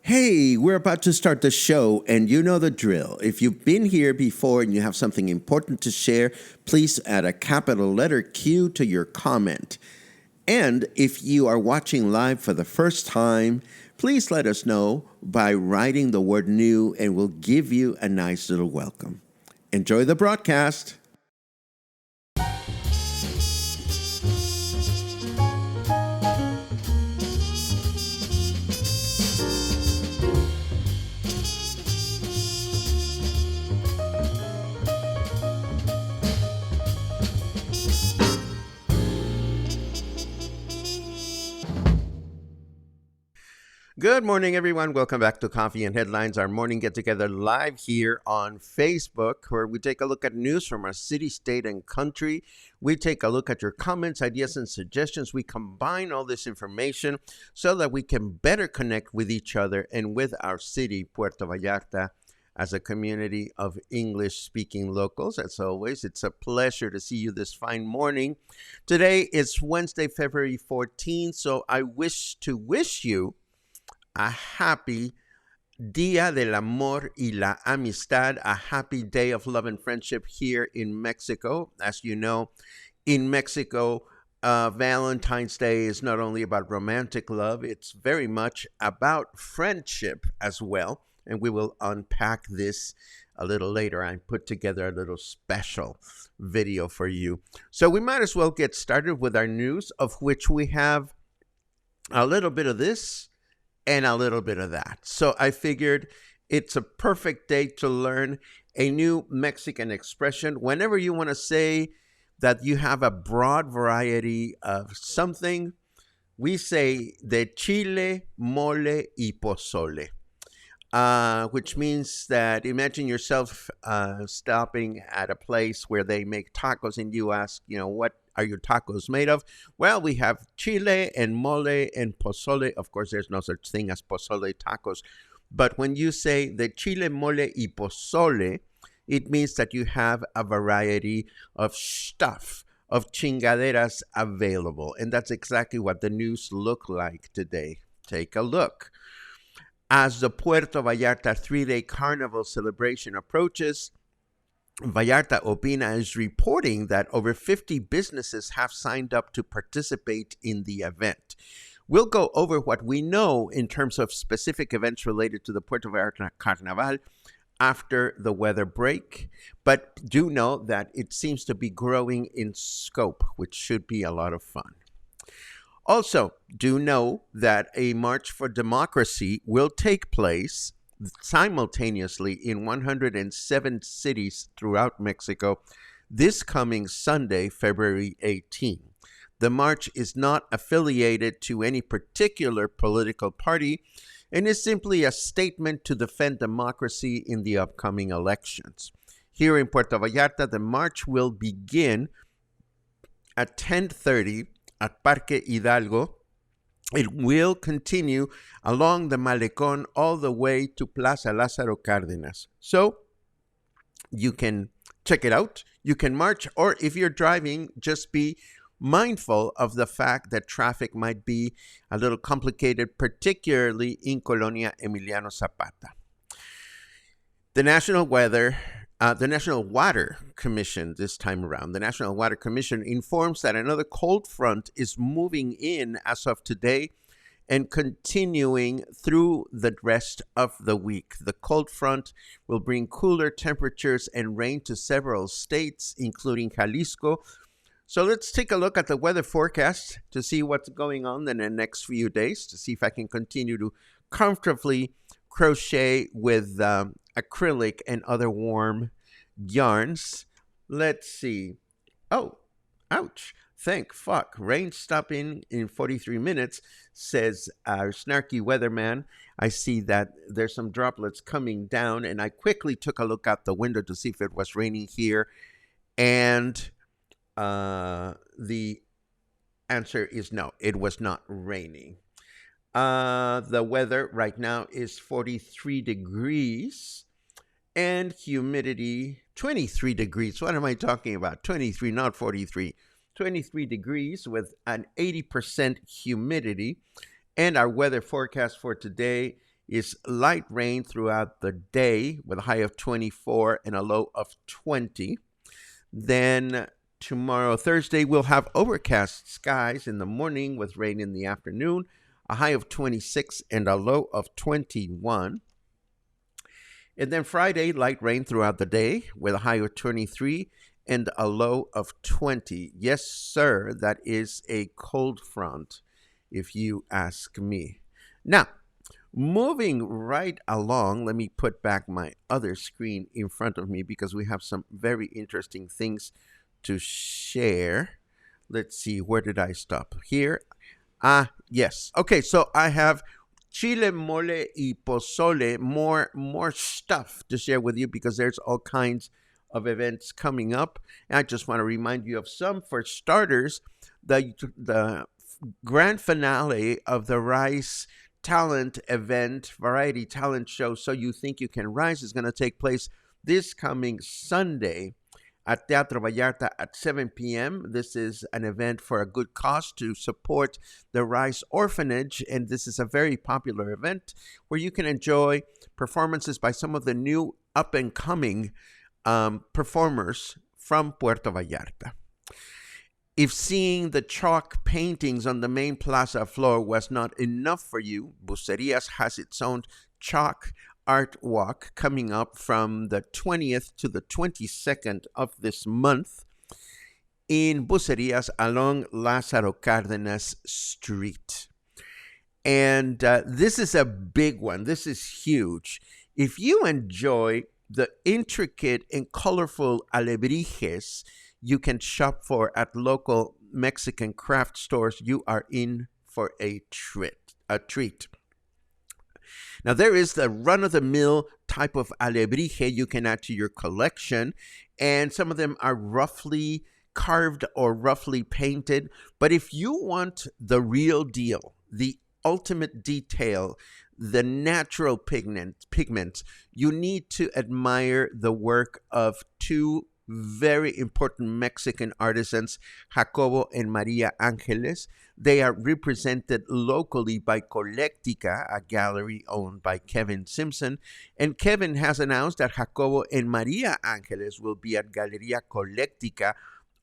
Hey, we're about to start the show, and you know the drill. If you've been here before and you have something important to share, please add a capital letter Q to your comment. And if you are watching live for the first time, please let us know by writing the word new, and we'll give you a nice little welcome. Enjoy the broadcast. Good morning, everyone. Welcome back to Coffee and Headlines, our morning get-together live here on Facebook, where we take a look at news from our city, state, and country. We take a look at your comments, ideas, and suggestions. We combine all this information so that we can better connect with each other and with our city, Puerto Vallarta, as a community of English-speaking locals. As always, it's a pleasure to see you this fine morning. Today is Wednesday, February 14th, so I wish you a happy Día del Amor y la Amistad, a happy day of love and friendship here in Mexico. As you know, in Mexico, Valentine's Day is not only about romantic love, it's very much about friendship as well. And we will unpack this a little later. I put together a little special video for you. So we might as well get started with our news, of which we have a little bit of this and a little bit of that. So I figured it's a perfect day to learn a new Mexican expression. Whenever you want to say that you have a broad variety of something, we say de chile, mole, y pozole, which means that imagine yourself stopping at a place where they make tacos and you ask, what are your tacos made of? Well, we have chile and mole and pozole. Of course, there's no such thing as pozole tacos. But when you say the chile, mole, y pozole, it means that you have a variety of stuff, of chingaderas available. And that's exactly what the news look like today. Take a look. As the Puerto Vallarta 3-day Carnival celebration approaches, Vallarta Opina is reporting that over 50 businesses have signed up to participate in the event. We'll go over what we know in terms of specific events related to the Puerto Vallarta Carnival after the weather break, but do know that it seems to be growing in scope, which should be a lot of fun. Also, do know that a March for Democracy will take place simultaneously in 107 cities throughout Mexico this coming Sunday, February 18. The march is not affiliated to any particular political party and is simply a statement to defend democracy in the upcoming elections. Here in Puerto Vallarta, the march will begin at 10:30 at Parque Hidalgo. It will continue along the Malecón all the way to Plaza Lázaro Cárdenas. So you can check it out. You can march, or if you're driving, just be mindful of the fact that traffic might be a little complicated, particularly in Colonia Emiliano Zapata. The national weather The National Water Commission, this time around, the National Water Commission informs that another cold front is moving in as of today and continuing through the rest of the week. The cold front will bring cooler temperatures and rain to several states, including Jalisco. So let's take a look at the weather forecast to see what's going on in the next few days, to see if I can continue to comfortably crochet with acrylic and other warm yarns. Let's see. Oh, ouch. Thank fuck. Rain stopping in 43 minutes, says our snarky weatherman. I see that there's some droplets coming down, and I quickly took a look out the window to see if it was raining here. And the answer is no, it was not raining. The weather right now is 43 degrees and humidity 23 degrees. What am I talking about? 23, not 43. 23 degrees with an 80% humidity. And our weather forecast for today is light rain throughout the day with a high of 24 and a low of 20. Then tomorrow, Thursday, we'll have overcast skies in the morning with rain in the afternoon, a high of 26 and a low of 21. And then Friday, light rain throughout the day with a high of 23 and a low of 20. Yes, sir, that is a cold front, if you ask me. Now, moving right along, let me put back my other screen in front of me because we have some very interesting things to share. Let's see, where did I stop? Here. Yes. Okay, so I have chile, mole, y pozole, more stuff to share with you because there's all kinds of events coming up. And I just want to remind you of some. For starters, the grand finale of the Rice talent event, variety talent show, So You Think You Can Rise, is going to take place this coming Sunday at Teatro Vallarta at 7 p.m. This is an event for a good cause to support the Rice Orphanage, and this is a very popular event where you can enjoy performances by some of the new up-and-coming performers from Puerto Vallarta. If seeing the chalk paintings on the main plaza floor was not enough for you, Bucerias has its own chalk art walk coming up from the 20th to the 22nd of this month in Bucerias along Lázaro Cárdenas Street. And this is a big one. This is huge. If you enjoy the intricate and colorful alebrijes you can shop for at local Mexican craft stores, you are in for a treat. Now, there is the run-of-the-mill type of alebrije you can add to your collection, and some of them are roughly carved or roughly painted. But if you want the real deal, the ultimate detail, the natural pigments, you need to admire the work of two very important Mexican artisans, Jacobo and Maria Angeles. They are represented locally by Collectica, a gallery owned by Kevin Simpson. And Kevin has announced that Jacobo and Maria Angeles will be at Galeria Collectica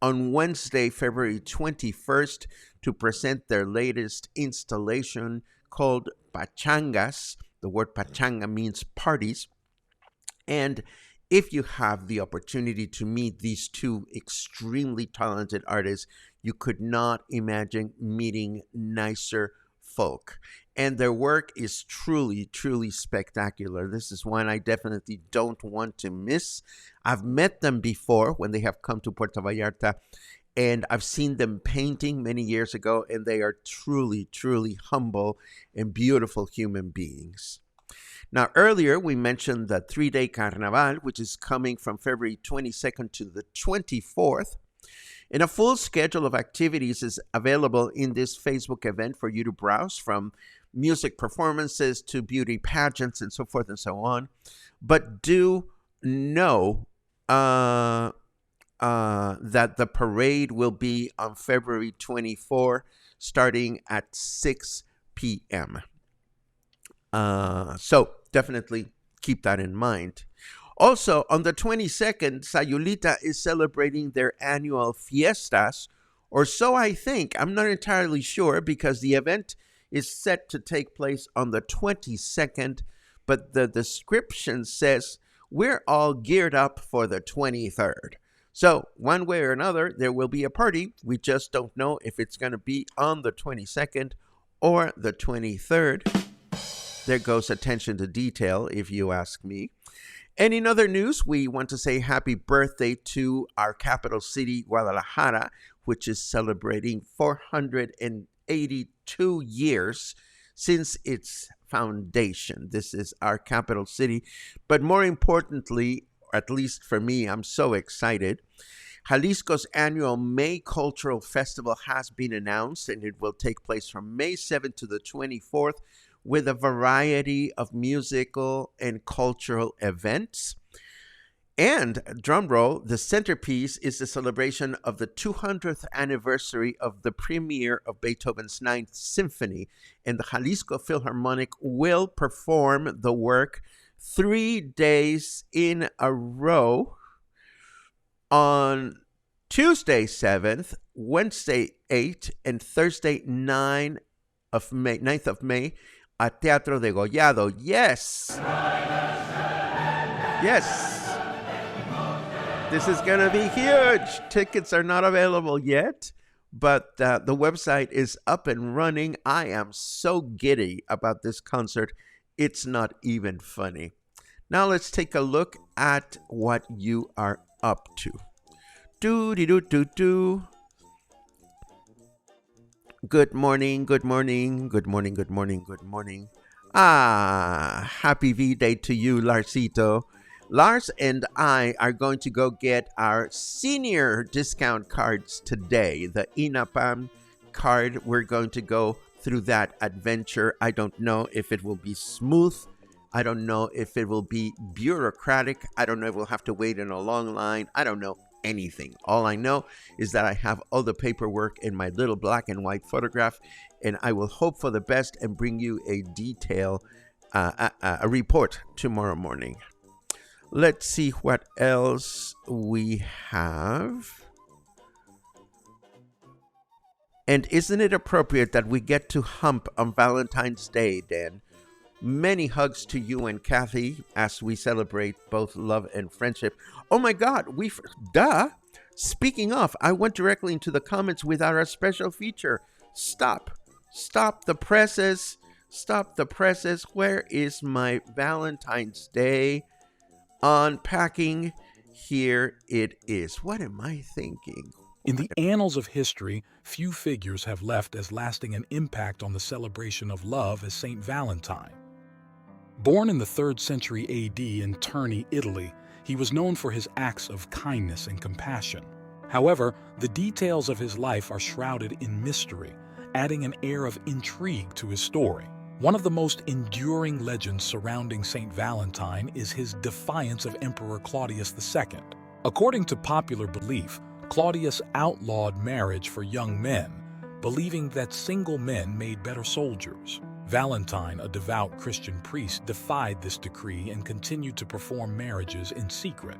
on Wednesday, February 21st, to present their latest installation called Pachangas. The word pachanga means parties. And if you have the opportunity to meet these two extremely talented artists, you could not imagine meeting nicer folk. And their work is truly, truly spectacular. This is one I definitely don't want to miss. I've met them before when they have come to Puerto Vallarta, and I've seen them painting many years ago, and they are truly, truly humble and beautiful human beings. Now, earlier we mentioned the 3-day Carnival, which is coming from February 22nd to the 24th. And a full schedule of activities is available in this Facebook event for you to browse, from music performances to beauty pageants and so forth and so on. But do know that the parade will be on February 24, starting at 6 p.m. So definitely keep that in mind. Also, on the 22nd, Sayulita is celebrating their annual Fiestas, or so I think. I'm not entirely sure because the event is set to take place on the 22nd, but the description says we're all geared up for the 23rd. So, one way or another, there will be a party. We just don't know if it's going to be on the 22nd or the 23rd. There goes attention to detail, if you ask me. And in other news, we want to say happy birthday to our capital city, Guadalajara, which is celebrating 482 years since its foundation. This is our capital city. But more importantly, at least for me, I'm so excited. Jalisco's annual May Cultural Festival has been announced, and it will take place from May 7th to the 24th with a variety of musical and cultural events. And, drumroll, the centerpiece is the celebration of the 200th anniversary of the premiere of Beethoven's Ninth Symphony. And the Jalisco Philharmonic will perform the work 3 days in a row on Tuesday 7th, Wednesday 8th, and Thursday 9th of May at Teatro de Gollado. Yes! Yes! This is going to be huge. Tickets are not available yet, but the website is up and running. I am so giddy about this concert. It's not even funny. Now let's take a look at what you are up to. Do-de-do-do-do. Good morning, good morning, good morning, good morning, good morning. Happy V-Day to you, Larsito. Lars and I are going to go get our senior discount cards today. The INAPAM card, we're going to go through that adventure. I don't know if it will be smooth. I don't know if it will be bureaucratic. I don't know if we'll have to wait in a long line. I don't know anything. All I know is that I have all the paperwork in my little black and white photograph, and I will hope for the best and bring you a report tomorrow morning. Let's see what else we have. And isn't it appropriate that we get to hump on Valentine's Day, Dan? Many hugs to you and Kathy as we celebrate both love and friendship. Oh my God, Speaking of, I went directly into the comments without our special feature. Stop the presses. Stop the presses. Where is my Valentine's Day unpacking? Here it is. What am I thinking? In the annals of history, few figures have left as lasting an impact on the celebration of love as Saint Valentine. Born in the 3rd century AD in Terni, Italy, he was known for his acts of kindness and compassion. However, the details of his life are shrouded in mystery, adding an air of intrigue to his story. One of the most enduring legends surrounding Saint Valentine is his defiance of Emperor Claudius II. According to popular belief, Claudius outlawed marriage for young men, believing that single men made better soldiers. Valentine, a devout Christian priest, defied this decree and continued to perform marriages in secret.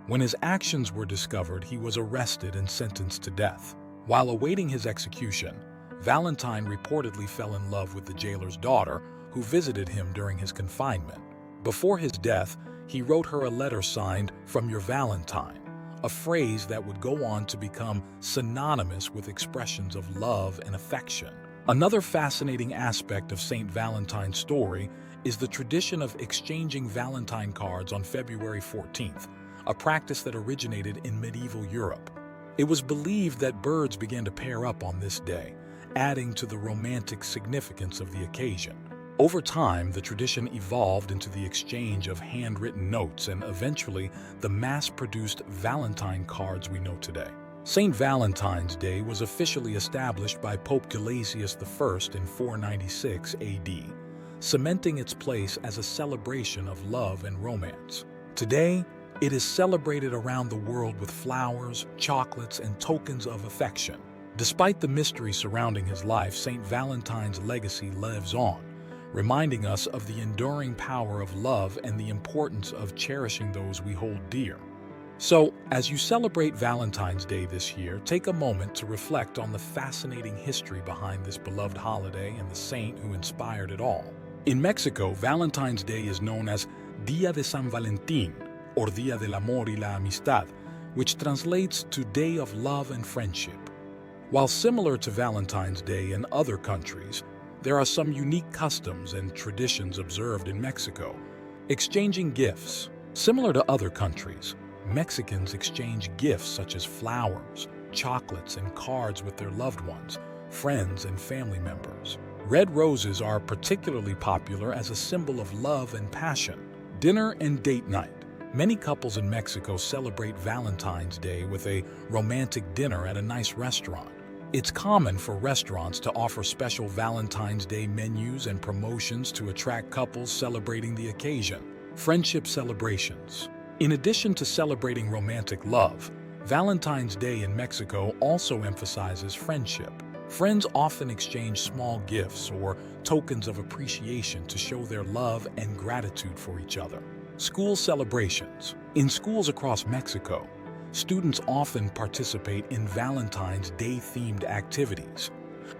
When his actions were discovered, he was arrested and sentenced to death. While awaiting his execution, Valentine reportedly fell in love with the jailer's daughter, who visited him during his confinement. Before his death, he wrote her a letter signed, "From your Valentine," a phrase that would go on to become synonymous with expressions of love and affection. Another fascinating aspect of Saint Valentine's story is the tradition of exchanging Valentine cards on February 14th, a practice that originated in medieval Europe. It was believed that birds began to pair up on this day, adding to the romantic significance of the occasion. Over time, the tradition evolved into the exchange of handwritten notes and eventually the mass-produced Valentine cards we know today. St. Valentine's Day was officially established by Pope Gelasius I in 496 AD, cementing its place as a celebration of love and romance. Today, it is celebrated around the world with flowers, chocolates, and tokens of affection. Despite the mystery surrounding his life, St. Valentine's legacy lives on, reminding us of the enduring power of love and the importance of cherishing those we hold dear. So, as you celebrate Valentine's Day this year, take a moment to reflect on the fascinating history behind this beloved holiday and the saint who inspired it all. In Mexico, Valentine's Day is known as Día de San Valentín, or Día del Amor y la Amistad, which translates to Day of Love and Friendship. While similar to Valentine's Day in other countries, there are some unique customs and traditions observed in Mexico. Exchanging gifts. Similar to other countries, Mexicans exchange gifts such as flowers, chocolates, and cards with their loved ones, friends, and family members. Red roses are particularly popular as a symbol of love and passion. Dinner and date night. Many couples in Mexico celebrate Valentine's Day with a romantic dinner at a nice restaurant. It's common for restaurants to offer special Valentine's Day menus and promotions to attract couples celebrating the occasion. Friendship celebrations. In addition to celebrating romantic love, Valentine's Day in Mexico also emphasizes friendship. Friends often exchange small gifts or tokens of appreciation to show their love and gratitude for each other. School celebrations. In schools across Mexico, students often participate in Valentine's Day-themed activities.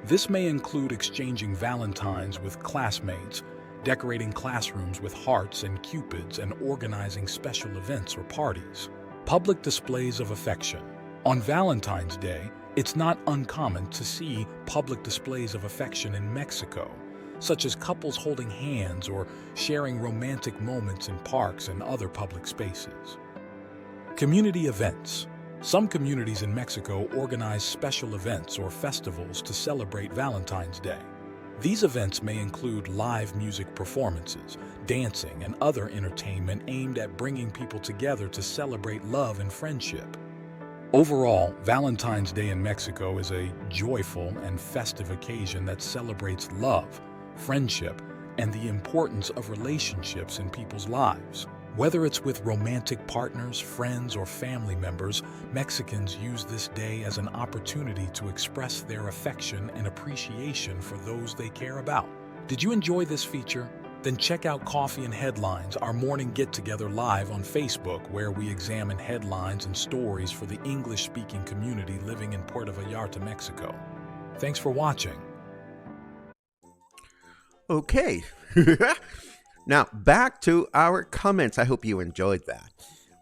This may include exchanging Valentines with classmates, decorating classrooms with hearts and cupids, and organizing special events or parties. Public displays of affection. On Valentine's Day, it's not uncommon to see public displays of affection in Mexico, such as couples holding hands or sharing romantic moments in parks and other public spaces. Community events. Some communities in Mexico organize special events or festivals to celebrate Valentine's Day. These events may include live music performances, dancing, and other entertainment aimed at bringing people together to celebrate love and friendship. Overall, Valentine's Day in Mexico is a joyful and festive occasion that celebrates love, friendship, and the importance of relationships in people's lives. Whether it's with romantic partners, friends, or family members, Mexicans use this day as an opportunity to express their affection and appreciation for those they care about. Did you enjoy this feature? Then check out Coffee and Headlines, our morning get-together live on Facebook, where we examine headlines and stories for the English-speaking community living in Puerto Vallarta, Mexico. Thanks for watching. Okay. Now, back to our comments. I hope you enjoyed that.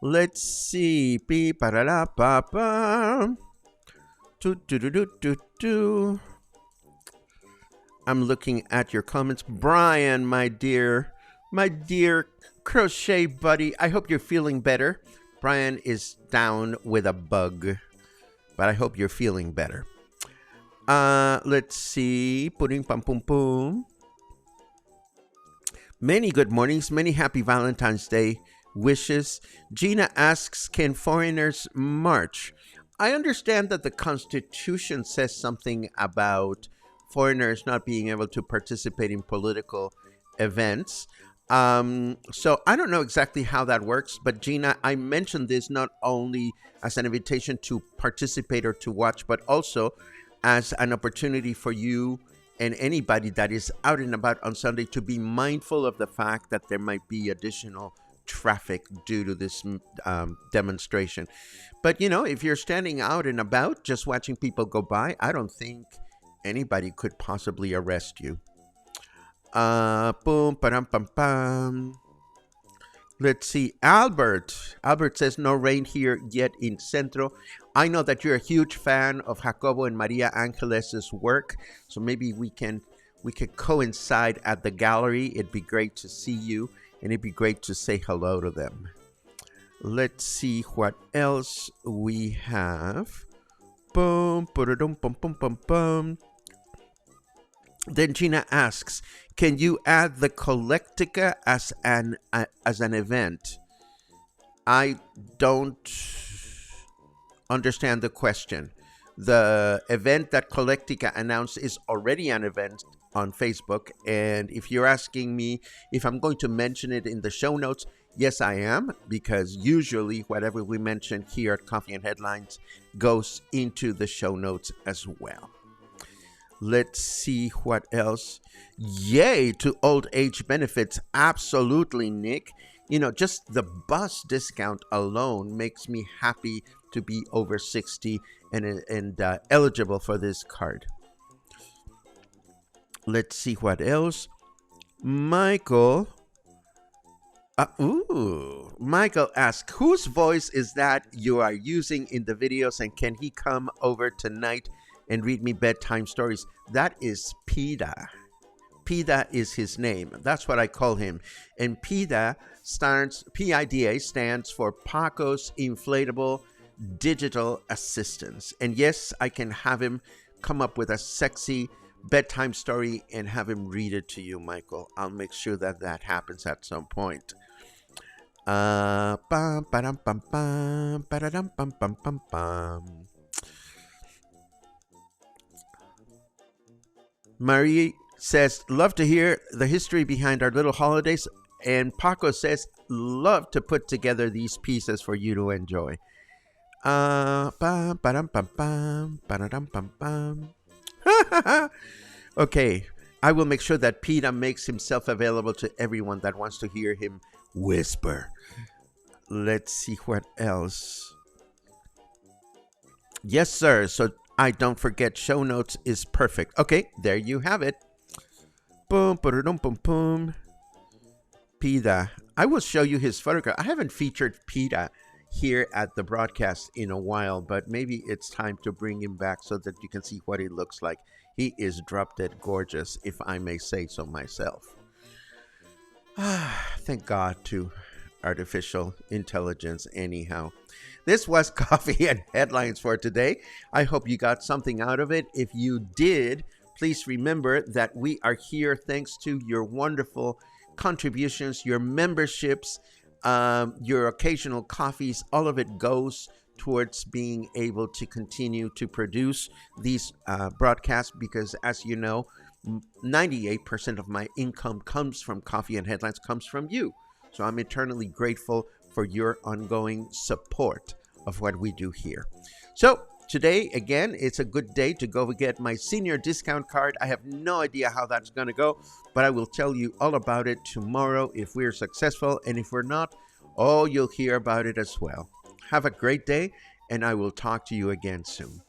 Let's see. Beep, ba-da-da, ba-ba. Do. I'm looking at your comments. Brian, my dear crochet buddy, I hope you're feeling better. Brian is down with a bug, but I hope you're feeling better. Let's see. Pudding, pum, pum, pum. Many good mornings, many happy Valentine's Day wishes. Gina asks, can foreigners march? I understand that the Constitution says something about foreigners not being able to participate in political events. So I don't know exactly how that works, but Gina, I mentioned this not only as an invitation to participate or to watch, but also as an opportunity for you and anybody that is out and about on Sunday to be mindful of the fact that there might be additional traffic due to this demonstration. But, you know, if you're standing out and about just watching people go by, I don't think anybody could possibly arrest you. Boom, pa-dum, pam, pam. Let's see. Albert says no rain here yet in Centro. I know that you're a huge fan of Jacobo and Maria Angeles' work, so maybe we could coincide at the gallery. It'd be great to see you, and it'd be great to say hello to them. Let's see what else we have. Boom, ba-da-dum, bum, bum, bum, bum. Then Gina asks, can you add the Collectica as an event? I don't understand the question. The event that Collectica announced is already an event on Facebook. And if you're asking me if I'm going to mention it in the show notes, yes, I am, because usually whatever we mention here at Coffee and Headlines goes into the show notes as well. Let's see what else. Yay to old age benefits. Absolutely, Nick. Just the bus discount alone makes me happy to be over 60 and eligible for this card. Let's see what else. Michael. Michael asks, whose voice is that you are using in the videos, and can he come over tonight and read me bedtime stories? That is PIDA. PIDA is his name. That's what I call him. And PIDA PIDA stands for Paco's Inflatable Digital Assistants. And yes, I can have him come up with a sexy bedtime story and have him read it to you, Michael. I'll make sure that that happens at some point. Marie says, love to hear the history behind our little holidays. And Paco says, love to put together these pieces for you to enjoy. Okay, I will make sure that PIDA makes himself available to everyone that wants to hear him whisper. Let's see what else. Yes, sir. So I don't forget, show notes is perfect. Okay, there you have it. Boom, boom, boom, boom. PIDA. I will show you his photograph. I haven't featured PIDA here at the broadcast in a while, but maybe it's time to bring him back so that you can see what he looks like. He is drop dead gorgeous, if I may say so myself. Thank God to artificial intelligence anyhow. This was Coffee and Headlines for today. I hope you got something out of it. If you did, please remember that we are here thanks to your wonderful contributions, your memberships, your occasional coffees. All of it goes towards being able to continue to produce these broadcasts because, as you know, 98% of my income comes from Coffee and Headlines, comes from you. So I'm eternally grateful for your ongoing support of what we do here. So today, again, it's a good day to go get my senior discount card. I have no idea how that's going to go, but I will tell you all about it tomorrow if we're successful. And if we're not, you'll hear about it as well. Have a great day, and I will talk to you again soon.